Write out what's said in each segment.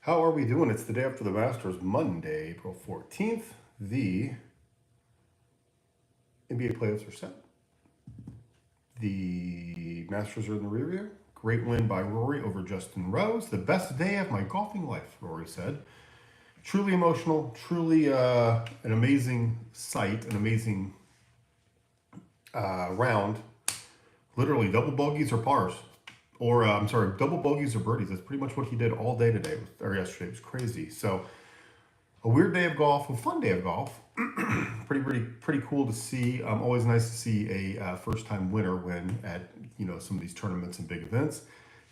How are we doing? It's the day after the Masters, Monday, April 14th. The NBA playoffs are set. The Masters are in the rear view. Great win by Rory over Justin Rose. The best day of my golfing life, Rory said. Truly emotional, truly an amazing sight, an amazing round. Literally double bogeys or pars. Double bogeys or birdies. That's pretty much what he did all day today, or yesterday. It was crazy. So, a weird day of golf, a fun day of golf. pretty cool to see. Always nice to see a first-time winner win at some of these tournaments and big events.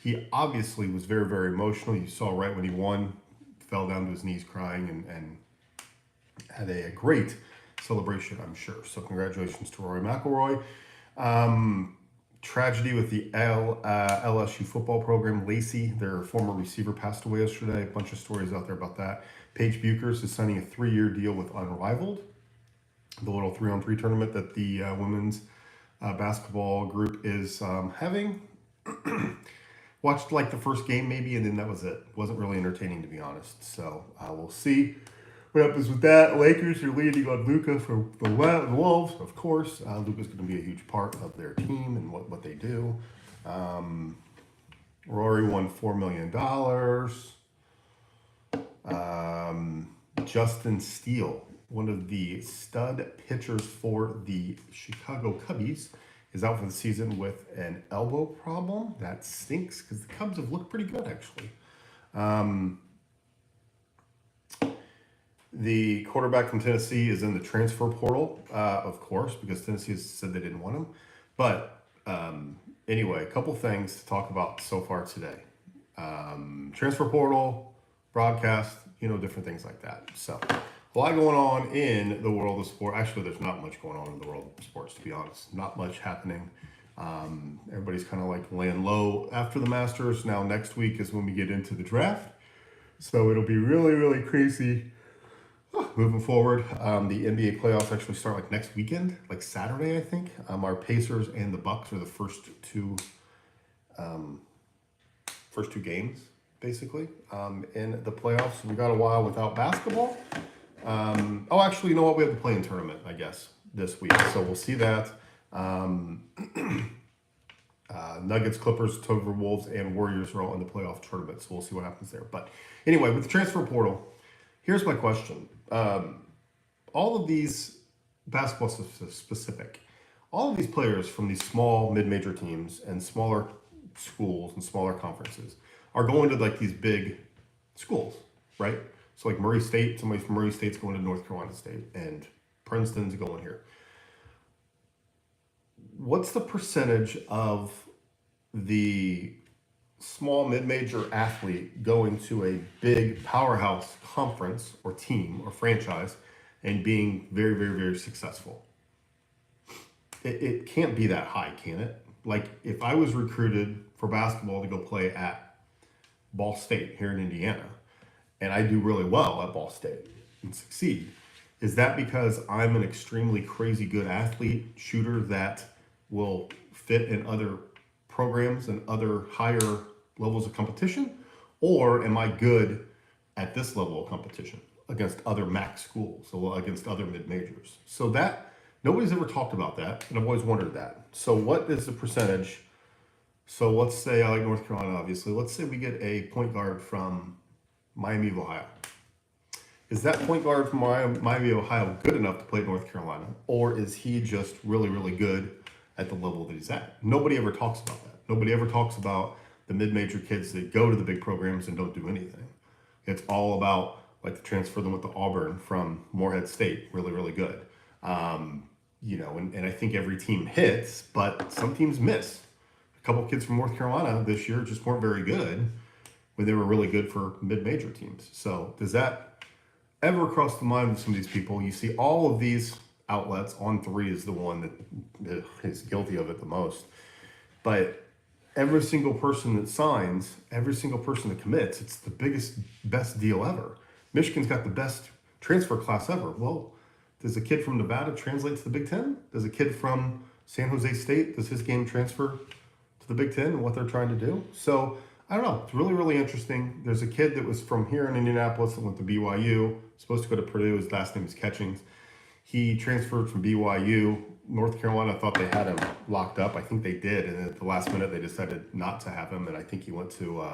He obviously was very, very emotional. You saw right when he won, fell down to his knees crying and had a great celebration, I'm sure. So congratulations to Rory McIlroy. Tragedy with the LSU football program. Lacey, their former receiver, passed away yesterday. A bunch of stories out there about that. Paige Buchers is signing a 3-year deal with Unrivaled, the little 3-on-3 tournament that the women's basketball group is having. Watched like the first game maybe, and then that was it. Wasn't really entertaining, to be honest. So we'll see what happens with that. Lakers are leading on Luka for the Wolves, of course. Luka's going to be a huge part of their team and what they do. Rory won $4 million. Justin Steele, one of the stud pitchers for the Chicago Cubbies, is out for the season with an elbow problem. That stinks because the Cubs have looked pretty good, actually. The quarterback from Tennessee is in the transfer portal, of course, because Tennessee has said they didn't want him. But anyway, a couple things to talk about so far today. Transfer portal, broadcast, different things like that. So a lot going on in the world of sport. Actually, there's not much going on in the world of sports, to be honest. Not much happening. Everybody's kind of like laying low after the Masters. Now next week is when we get into the draft. So it'll be really, really crazy moving forward. The NBA playoffs actually start like next weekend, like Saturday, I think. Our Pacers and the Bucks are the first two games, basically, in the playoffs. We got a while without basketball. Actually, you know what? We have the play-in tournament, I guess, this week. So we'll see that. Nuggets, Clippers, Timberwolves, and Warriors are all in the playoff tournament. So we'll see what happens there. But anyway, with the transfer portal, here's my question. All of these basketball specific, all of these players from these small mid-major teams and smaller schools and smaller conferences are going to like these big schools, right? So like Murray State, somebody from Murray State's going to North Carolina State, and Princeton's going here. What's the percentage of the small mid-major athlete going to a big powerhouse conference or team or franchise and being very, very, very successful? It can't be that high, can it? Like if I was recruited for basketball to go play at Ball State here in Indiana, and I do really well at Ball State and succeed, is that because I'm an extremely crazy good athlete, shooter that will fit in other programs and other higher levels of competition? Or am I good at this level of competition against other MAC schools, so against other mid-majors? So that, nobody's ever talked about that, and I've always wondered that. So what is the percentage? So let's say, I like North Carolina, obviously. Let's say we get a point guard from Miami of Ohio. Is that point guard from Miami of Ohio good enough to play at North Carolina? Or is he just really, really good at the level that he's at? Nobody ever talks about that. Nobody ever talks about the mid-major kids that go to the big programs and don't do anything. It's all about like the transfer them with the Auburn from Morehead State, really, really good. And I think every team hits, but some teams miss. A couple kids from North Carolina this year just weren't very good when they were really good for mid-major teams. So does that ever cross the mind of some of these people? You see all of these outlets. On3 is the one that is guilty of it the most. But every single person that signs, every single person that commits, it's the best deal ever. Michigan's got the best transfer class ever. Well, does a kid from Nevada translate to the Big Ten? Does a kid from San Jose State, does his game transfer to the Big Ten and what they're trying to do? So I don't know. It's really, really interesting. There's a kid that was from here in Indianapolis that went to BYU, supposed to go to Purdue. His last name is Catchings. He transferred from BYU. North Carolina thought they had him locked up. I think they did. And at the last minute, they decided not to have him. And I think he went to,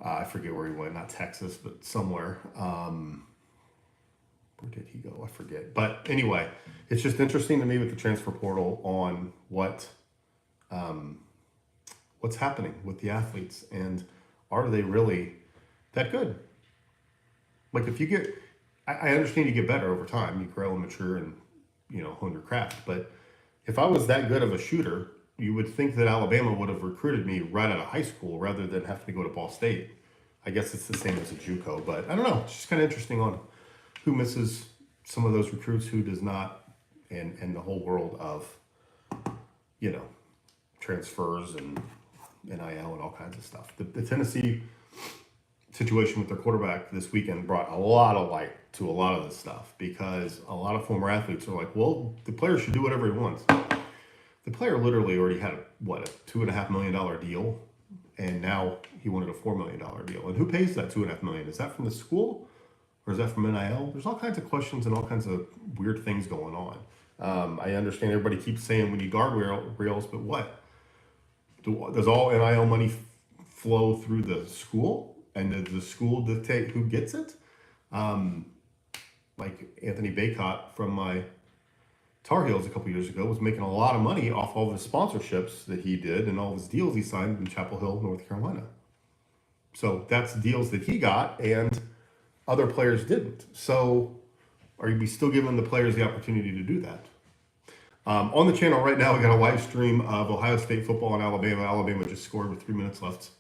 I forget where he went, not Texas, but somewhere. Where did he go? I forget. But anyway, it's just interesting to me with the transfer portal on what's happening with the athletes, and are they really that good? Like if you get, I understand you get better over time, you grow and mature and hone your craft. But if I was that good of a shooter, you would think that Alabama would have recruited me right out of high school rather than having to go to Ball State. I guess it's the same as a JUCO, but I don't know. It's just kind of interesting on who misses some of those recruits, who does not, and the whole world of transfers and NIL and all kinds of stuff. The Tennessee situation with their quarterback this weekend brought a lot of light to a lot of this stuff, because a lot of former athletes are like, well, the player should do whatever he wants. The player literally already had a $2.5 million deal, and now he wanted a $4 million deal. And who pays that $2.5 million? Is that from the school, or is that from NIL? There's all kinds of questions and all kinds of weird things going on. I understand everybody keeps saying we need guardrails, but what? Does all NIL money flow through the school, and does the school dictate who gets it? Like Anthony Baycott from my Tar Heels a couple years ago was making a lot of money off all of his sponsorships that he did and all of his deals he signed in Chapel Hill, North Carolina. So that's deals that he got, and other players didn't. So are we still giving the players the opportunity to do that? On the channel right now, we got a live stream of Ohio State football and Alabama. Alabama just scored with 3 minutes left,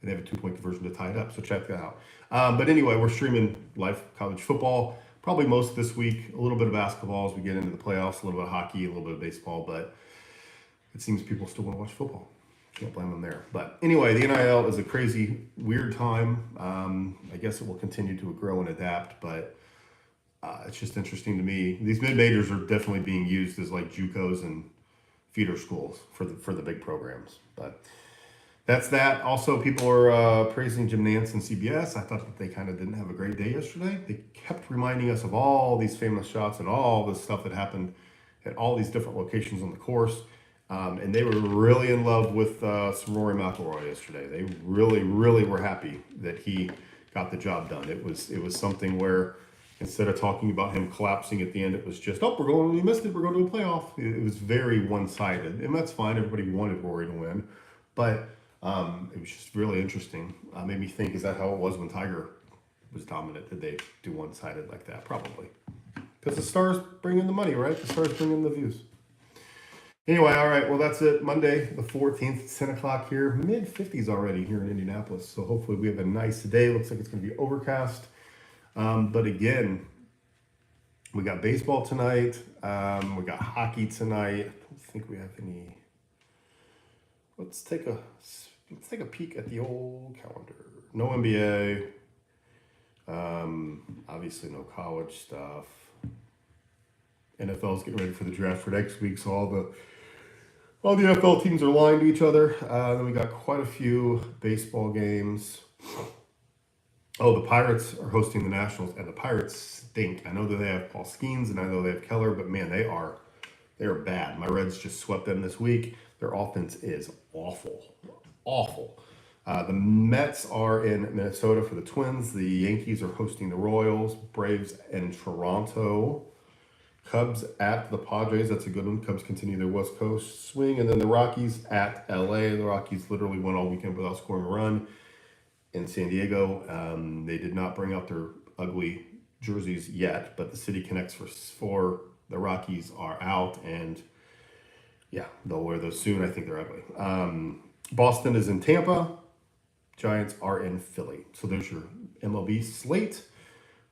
and they have a 2-point conversion to tie it up. So check that out. But anyway, we're streaming live college football, probably most this week. A little bit of basketball as we get into the playoffs, a little bit of hockey, a little bit of baseball. But it seems people still want to watch football. Can't blame them there. But anyway, the NIL is a crazy, weird time. I guess it will continue to grow and adapt, but it's just interesting to me. These mid-majors are definitely being used as like JUCOs and feeder schools for the big programs. But that's that. Also, people are praising Jim Nantz and CBS. I thought that they kind of didn't have a great day yesterday. They kept reminding us of all these famous shots and all this stuff that happened at all these different locations on the course. And they were really in love with some Rory McIlroy yesterday. They really, really were happy that he got the job done. It was something where instead of talking about him collapsing at the end, it was just, we missed it, we're going to a playoff. It was very one-sided, and that's fine. Everybody wanted Rory to win, but it was just really interesting. Made me think, is that how it was when Tiger was dominant? Did they do one-sided like that? Probably. Because the stars bring in the money, right? The stars bring in the views. Anyway, all right, well, that's it. Monday, the 14th, 10 o'clock here. Mid-50s already here in Indianapolis, so hopefully we have a nice day. Looks like it's going to be overcast. But again, we got baseball tonight. We got hockey tonight. I don't think we have any. Let's take a peek at the old calendar. No NBA. Obviously no college stuff. NFL's getting ready for the draft for next week, so all the NFL teams are lying to each other. Then we got quite a few baseball games. Oh, the Pirates are hosting the Nationals, and the Pirates stink. I know that they have Paul Skeens, and I know they have Keller, but man, they are bad. My Reds just swept them this week. Their offense is awful. The Mets are in Minnesota for the Twins. The Yankees are hosting the Royals. Braves in Toronto. Cubs at the Padres. That's a good one. Cubs continue their West Coast swing. And then the Rockies at LA. The Rockies literally went all weekend without scoring a run. In San Diego, they did not bring out their ugly jerseys yet, but the City Connects for the Rockies are out, and yeah, they'll wear those soon. I think they're ugly. Boston is in Tampa. Giants are in Philly. So there's your MLB slate.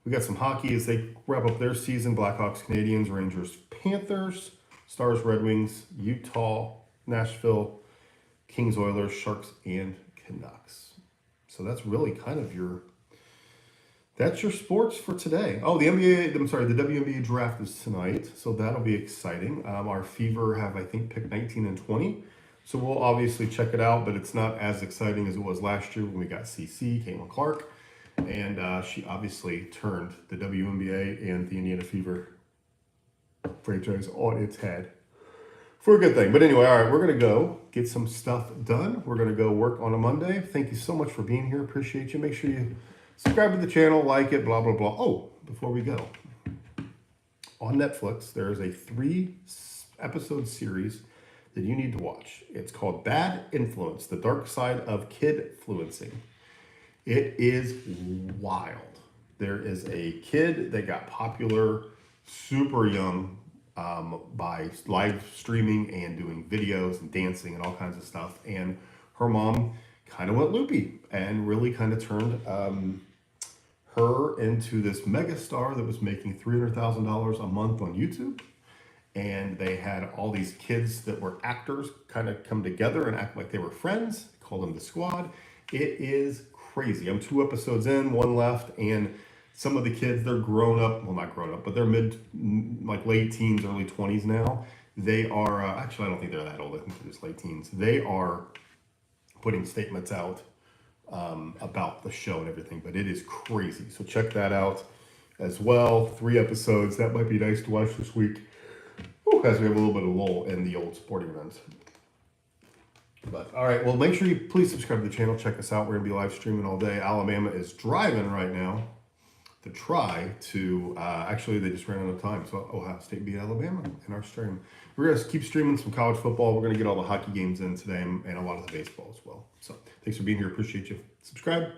We got some hockey as they wrap up their season. Blackhawks, Canadians, Rangers, Panthers, Stars, Red Wings, Utah, Nashville, Kings, Oilers, Sharks, and Canucks. So that's really kind of your sports for today. Oh, the WNBA draft is tonight, so that'll be exciting. Our Fever have, I think, picked 19 and 20. So we'll obviously check it out, but it's not as exciting as it was last year when we got CC, Caitlin Clark, and she obviously turned the WNBA and the Indiana Fever franchise on its head for a good thing. But anyway, all right, we're going to go get some stuff done. We're going to go work on a Monday. Thank you so much for being here. Appreciate you. Make sure you subscribe to the channel, like it, blah, blah, blah. Oh, before we go, on Netflix, there is a 3-episode series that you need to watch. It's called Bad Influence, The Dark Side of Kid-fluencing. It is wild. There is a kid that got popular super young by live streaming and doing videos and dancing and all kinds of stuff. And her mom kind of went loopy and really kind of turned her into this mega star that was making $300,000 a month on YouTube. And they had all these kids that were actors kind of come together and act like they were friends, call them the squad. It is crazy. I'm 2 episodes in, 1 left, and some of the kids, they're grown up, well, not grown up, but they're like late teens, early 20s now. They are, actually, I don't think they're that old. I think they're just late teens. They are putting statements out about the show and everything, but it is crazy. So check that out as well. 3 episodes. That might be nice to watch this week. As we have a little bit of lull in the old sporting events. But all right, well, make sure you please subscribe to the channel. Check us out. We're going to be live streaming all day. Alabama is driving right now to try to, actually, they just ran out of time. So Ohio State beat Alabama in our stream. We're going to keep streaming some college football. We're going to get all the hockey games in today and a lot of the baseball as well. So thanks for being here. Appreciate you. Subscribe.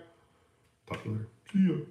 Talk to you later. See ya.